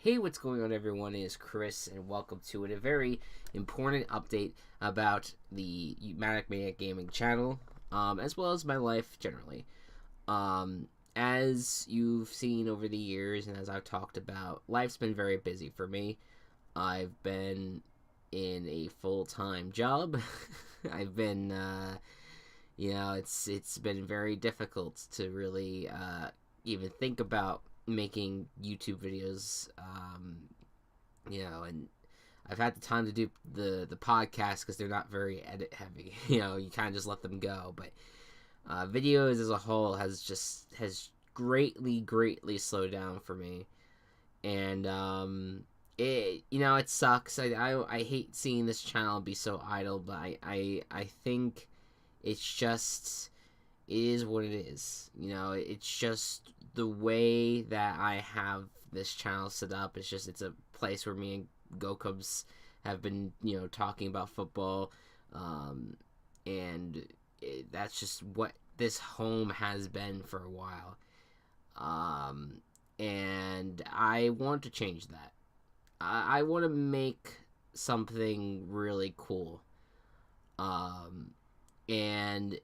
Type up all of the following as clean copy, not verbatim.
Hey, what's going on, everyone? It is Chris, and welcome to a very important update about the Manic Gaming channel, as well as my life generally. As you've seen over the years, and as I've talked about, life's been very busy for me. I've been in a full-time job. I've been, it's been very difficult to really even think about making YouTube videos, and I've had the time to do the podcast because they're not very edit heavy. You kind of just let them go. But videos as a whole has greatly slowed down for me, and it sucks. I hate seeing this channel be so idle, but I think it's just it is what it is. It's just the way that I have this channel set up. It's a place where me and GoCubs have been, talking about football, and that's just what this home has been for a while. And I want to change that. I want to make something really cool. And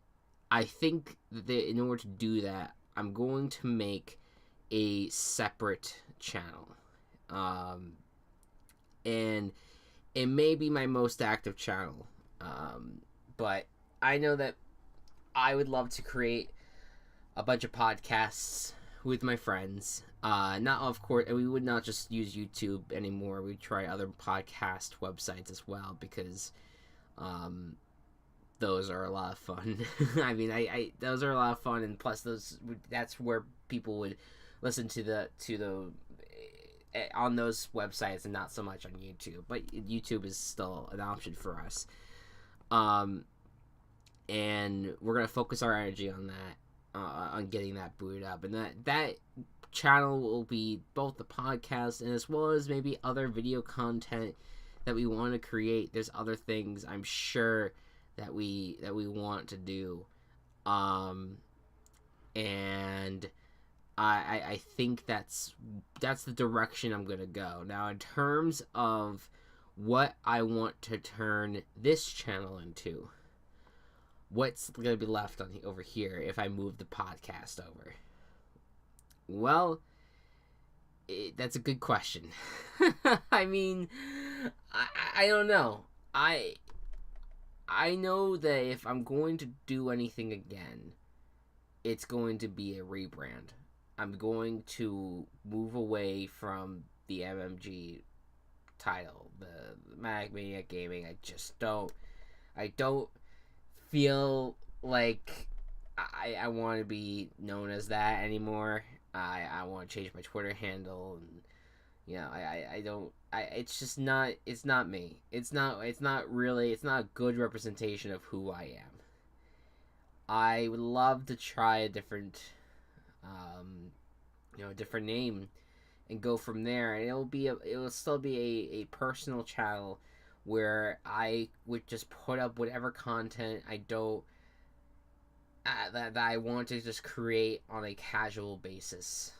I think that in order to do that, I'm going to make a separate channel. And it may be my most active channel. But I know that I would love to create a bunch of podcasts with my friends. Not, of course, we would not just use YouTube anymore. We'd try other podcast websites as well, because those are a lot of fun. I mean, those are a lot of fun, and plus that's where people would listen to the on those websites, and not so much on YouTube. But YouTube is still an option for us. And we're gonna focus our energy on that, on getting that booted up, and that channel will be both the podcast and as well as maybe other video content that we want to create. There's other things I'm sure that we want to do, and I think that's the direction I'm gonna go. Now, in terms of what I want to turn this channel into, what's gonna be left over here if I move the podcast over? Well, that's a good question. I mean, I don't know. I know that if I'm going to do anything again, it's going to be a rebrand. I'm going to move away from the MMG title, the Manic Gaming. I don't feel like I want to be known as that anymore. I want to change my Twitter handle, and it's just not, it's not me. It's not a good representation of who I am. I would love to try a different different name and go from there, and it will still be a personal channel where I would just put up whatever content that I want to just create on a casual basis.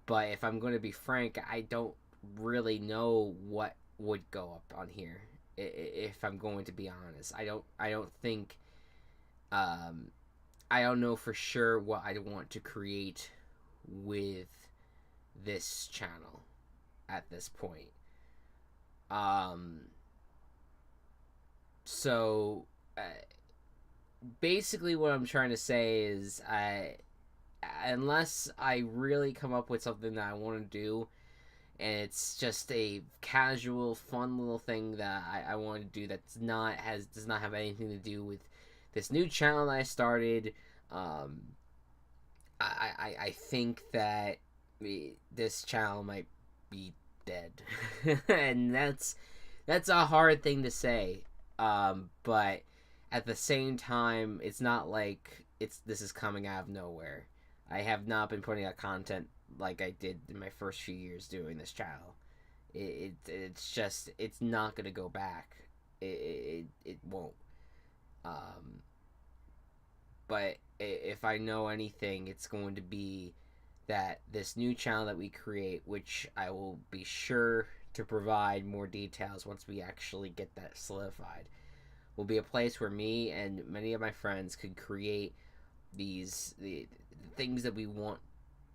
But if I'm going to be frank, I don't really know what would go up on here. If I'm going to be honest, I don't think, I don't know for sure what I want to create with this channel at this point. So basically what I'm trying to say is, unless I really come up with something that I want to do, and it's just a casual, fun little thing that I want to do that does not have anything to do with this new channel that I started, I think that this channel might be dead. And that's a hard thing to say, but at the same time, it's not like this is coming out of nowhere. I have not been putting out content like I did in my first few years doing this channel. It's not gonna go back. It won't. But if I know anything, it's going to be that this new channel that we create, which I will be sure to provide more details once we actually get that solidified, will be a place where me and many of my friends could create the things that we want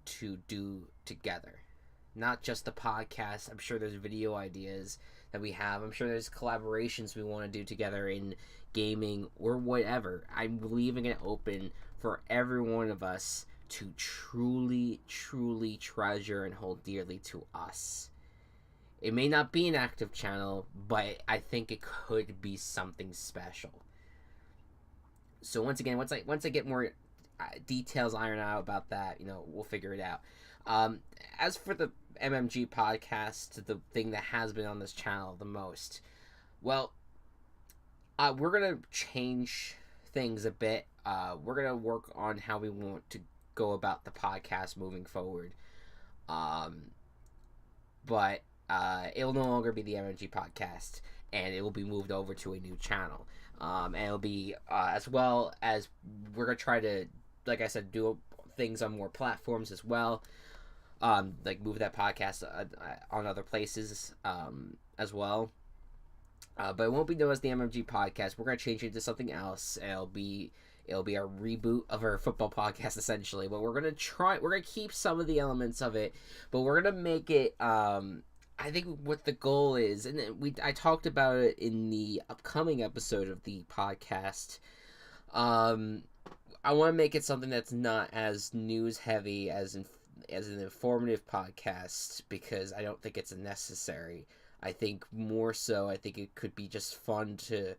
to do together. Not just the podcast. I'm sure there's video ideas that we have. I'm sure there's collaborations we want to do together in gaming or whatever. I'm leaving it open for every one of us to truly, truly treasure and hold dearly to us. It may not be an active channel, but I think it could be something special. So once again, once I get more details ironed out about that, we'll figure it out. As for the MMG podcast, the thing that has been on this channel the most, well, we're gonna change things a bit. We're gonna work on how we want to go about the podcast moving forward. But it will no longer be the MMG podcast, and it will be moved over to a new channel. And it'll be as well as we're gonna try to, like I said, do things on more platforms as well. Like move that podcast on other places as well. But it won't be known as the MMG podcast. We're gonna change it to something else, and it'll be a reboot of our football podcast essentially. But we're gonna keep some of the elements of it, but we're gonna make it. I think what the goal is, and I talked about it in the upcoming episode of the podcast. I want to make it something that's not as news heavy as an informative podcast, because I don't think it's necessary. I think more so, I think it could be just fun to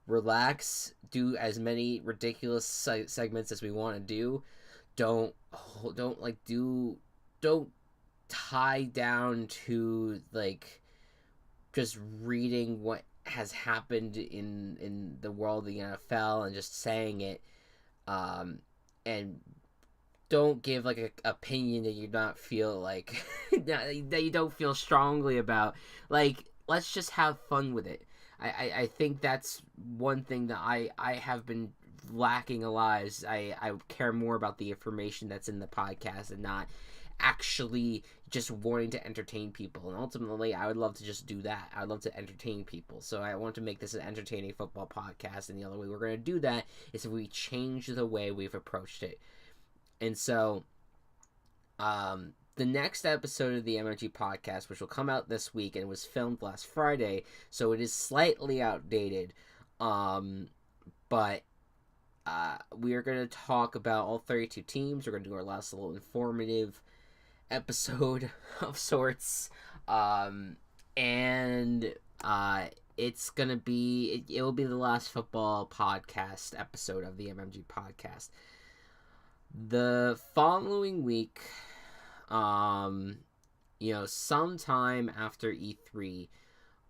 relax, do as many ridiculous segments as we want to do. Don't tie down to like just reading what has happened in the world of the NFL and just saying it, and don't give like an opinion that you not feel like that you don't feel strongly about. Like, let's just have fun with it. I think that's one thing that I have been lacking a lot, is I care more about the information that's in the podcast and not actually just wanting to entertain people. And ultimately, I would love to just do that. I would love to entertain people. So I want to make this an entertaining football podcast, and the other way we're going to do that is if we change the way we've approached it. And so the next episode of the MMG podcast, which will come out this week and was filmed last Friday, so it is slightly outdated, but we are going to talk about all 32 teams. We're going to do our last little informative episode of sorts, and it's gonna be it will be the last football podcast episode of the MMG podcast. The following week, sometime after E3,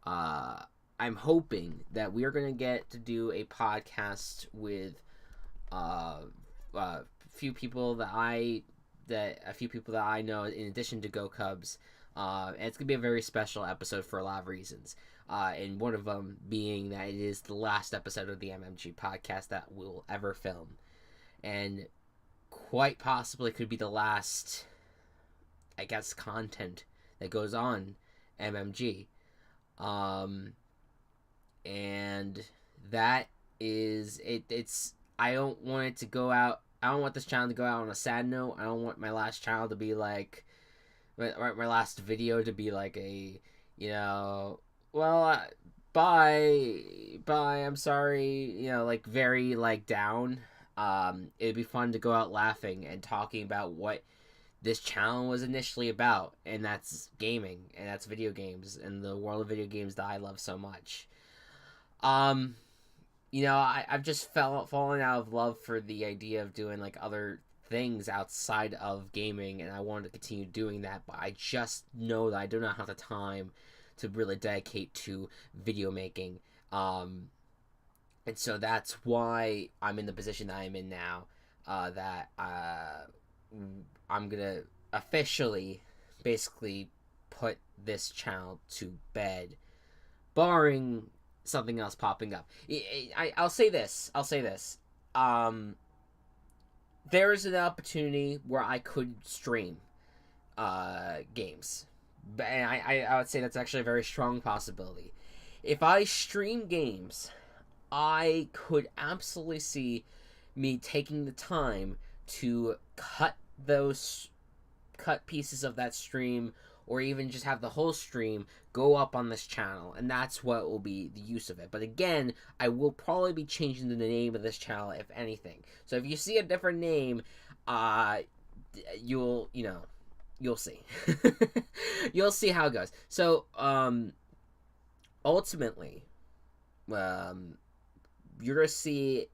I'm hoping that we are gonna get to do a podcast with a few people that I know, in addition to Go Cubs. And it's going to be a very special episode for a lot of reasons. And one of them being that it is the last episode of the MMG podcast that we'll ever film. And quite possibly could be the last, I guess, content that goes on MMG. And that is, it's, I don't want it to go out. I don't want this channel to go out on a sad note. I don't want my last channel to be like, my last video to be like a, bye, I'm sorry, like very like down. It'd be fun to go out laughing and talking about what this channel was initially about, and that's gaming, and that's video games, and the world of video games that I love so much. I've just fallen out of love for the idea of doing like other things outside of gaming, and I wanted to continue doing that, but I just know that I do not have the time to really dedicate to video making. And so that's why I'm in the position that I'm in now, that I'm gonna officially basically put this channel to bed, barring something else popping up. I'll say this. There is an opportunity where I could stream. games. And I would say that's actually a very strong possibility. If I stream games, I could absolutely see me taking the time to cut pieces of that stream, or even just have the whole stream go up on this channel, and that's what will be the use of it. But again, I will probably be changing the name of this channel, if anything. So if you see a different name, you'll see. You'll see how it goes. So ultimately, you're gonna see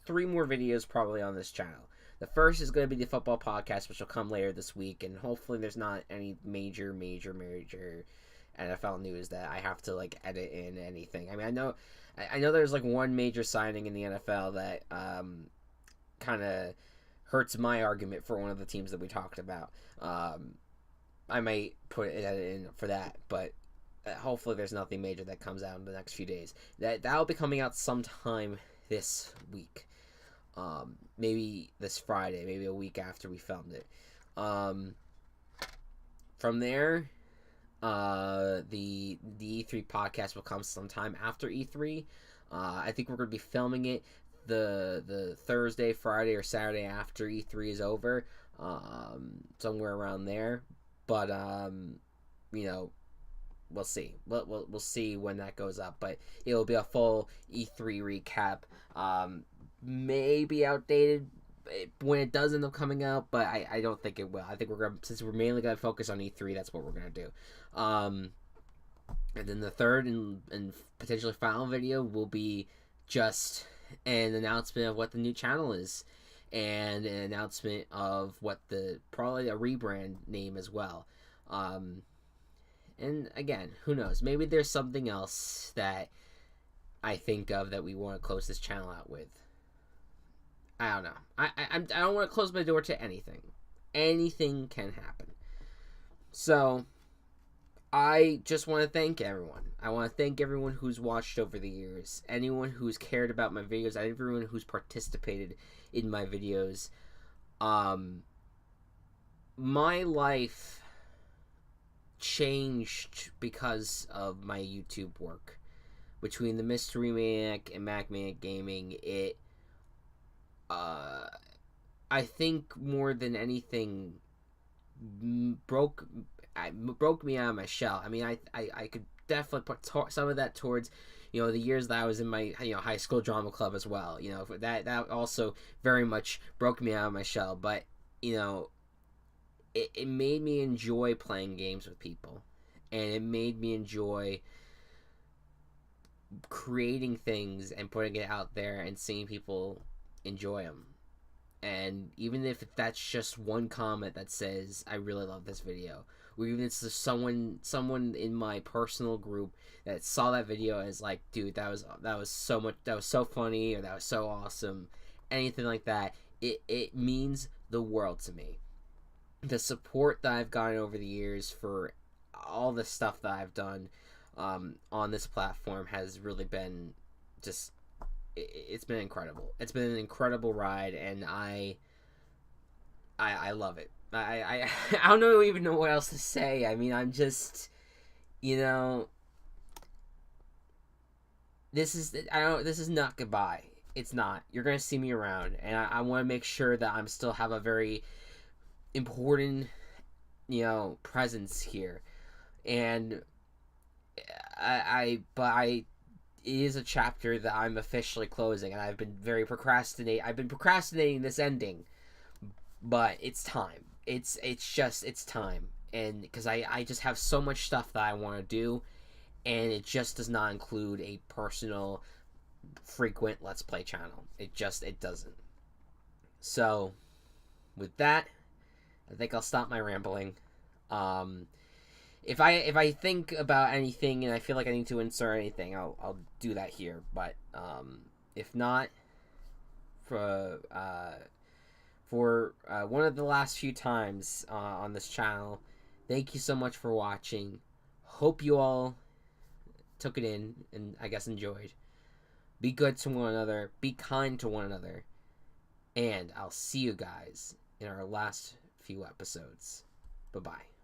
3 more videos probably on this channel. The first is going to be the football podcast, which will come later this week, and hopefully there's not any major NFL news that I have to like edit in anything. I mean, I know there's like one major signing in the NFL that kind of hurts my argument for one of the teams that we talked about. I might put it in for that, but hopefully there's nothing major that comes out in the next few days. That'll be coming out sometime this week. Maybe this Friday, maybe a week after we filmed it. From there, the E3 podcast will come sometime after E3. I think we're going to be filming it the Thursday, Friday, or Saturday after E3 is over, somewhere around there. But we'll see. We'll see when that goes up. But it'll be a full E3 recap. Maybe outdated when it does end up coming out, but I don't think it will. I think since we're mainly gonna focus on E3, that's what we're gonna do. And then the third and potentially final video will be just an announcement of what the new channel is, and an announcement of what probably a rebrand name as well. And again, who knows? Maybe there's something else that I think of that we want to close this channel out with. I don't know. I don't want to close my door to anything. Anything can happen. So, I just want to thank everyone. I want to thank everyone who's watched over the years. Anyone who's cared about my videos. Everyone who's participated in my videos. My life changed because of my YouTube work. Between the Mystery Maniac and Mac Maniac Gaming, I think more than anything broke me out of my shell. I mean, I could definitely put some of that towards, the years that I was in my, high school drama club as well. That also very much broke me out of my shell. But, it made me enjoy playing games with people. And it made me enjoy creating things and putting it out there and seeing people enjoy them. And even if that's just one comment that says I really love this video, or even if it's just someone in my personal group that saw that video and is like, dude, that was so funny, or that was so awesome, anything like that, it means the world to me. The support that I've gotten over the years for all the stuff that I've done on this platform has really been just, it's been incredible. It's been an incredible ride, and I love it. I don't even know what else to say. I mean, I'm just, this is not goodbye. It's not. You're gonna see me around, and I want to make sure that I'm still have a very important, presence here, and it is a chapter that I'm officially closing, and I've been procrastinating this ending, but it's time. It's time, and because I just have so much stuff that I want to do, and it just does not include a personal, frequent Let's Play channel. It doesn't. So, with that, I think I'll stop my rambling. If I think about anything and I feel like I need to insert anything, I'll do that here. But if not, for one of the last few times on this channel, thank you so much for watching. Hope you all took it in and I guess enjoyed. Be good to one another. Be kind to one another. And I'll see you guys in our last few episodes. Bye-bye.